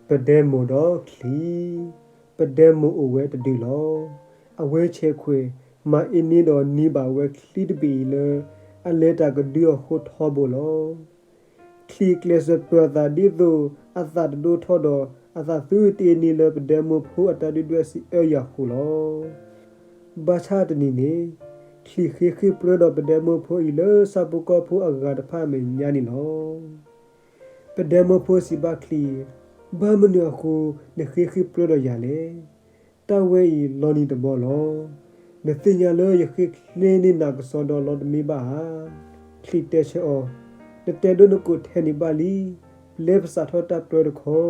ประเดโมดอคลีประเดโมโอเวตดีลอအဝဲချဲခွေမာအင်းနီတော်နီးပါဝဲခလီတပီလေအလဲတာကဒီယခိုထောဘလောခလီကလစပတာဒီဒိုအသတ်ဒိုထောဒအသသူတီနီလပဒေမဖိုအတဒီဒွဲစီအယခုလောဘာချာတနီနေခလီခိပရဒပဒေမဖိုအီလစပုကဖိုအဂါတဖာမေညာနီလောပဒေမဖိုစီဘခလီဘာမနခုနခိပရဒရလေတဝဲဤလော်နီတဘောလောနသိညာလောယခိလေနေနာကစောဒလောဒမီဘာခလီတဲချေအောနတဲဒုနကုထဲနိပါလီလေပစာထောတာပရခော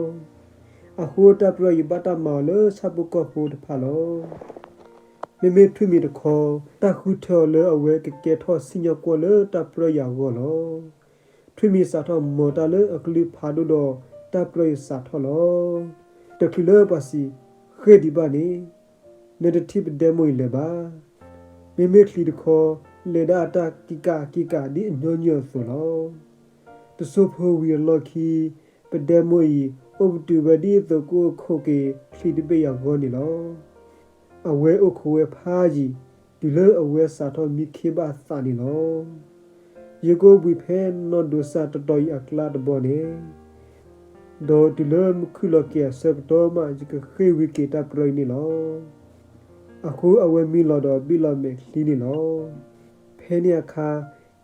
အခုတာပရယဘတာမောလစပုကဖူတဖာလောမေထွေမီတခောတခုထောလအဝဲကကဲထောစညကောလတာပရယာဂောလောထွေမီစာထောမောတာလအကလိဖာဒိုဒတာပရစာထောလောတခိလပစီခေဒီဘာနေနဒတိပဒမွေလေပါမေခလီတခောလေဒါတာကီကာဒီအညိုညိုဆိုလောတဆုဖိုဝီလော်ခီပဒမွေအိုဘတူဘဒီသကိုခိုကေခလီတပေယောဂောနီလောအဝဲအခုဝဲဖာကြီးဒီလေအဝဲစာထောမိခေဘာစာနီလောယေကိုဘွေဖဲနော့ဒိုစာတတော်အကလာဒဘောနေဒေါ်တူလမ်ခုလကဲဆပ်တော်မဂျကခေဝီကေတာပရိုင်းနီလောအခုအဝဲမီလော်တော်ဘီလော်မေခလီနီလောဖဲနီအခါ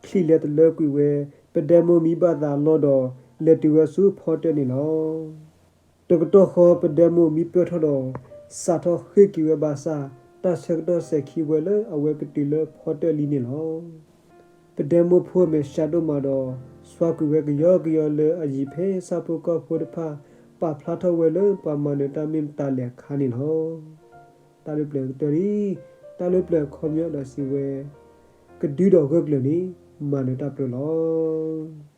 ခလီလက်လကွေဝဲပဒမမီဘာသာလော်တော်လက်တူဝဆူဖော်တနီလောတကတော့ခောပဒမမီပြောထတော်စာတော်ခေကီဝဲဘာစာတဆက်တော်ဆက်ခီဝဲလအဝဲကတိလဖော်တလီနီလောပဒမဖို့မေရှာဒိုမာတော်စွာကူဝဲကယောလေအကြီးဖဲစပုကဖို့တဖာပါဖလာထဝဲလေပမနတမင်တလက်ခါနီလောတာလပလက်တရီတာလပလက်ခေါမြတ်ဒစီဝဲကဒီတော်ဂက်လနီမနတပလော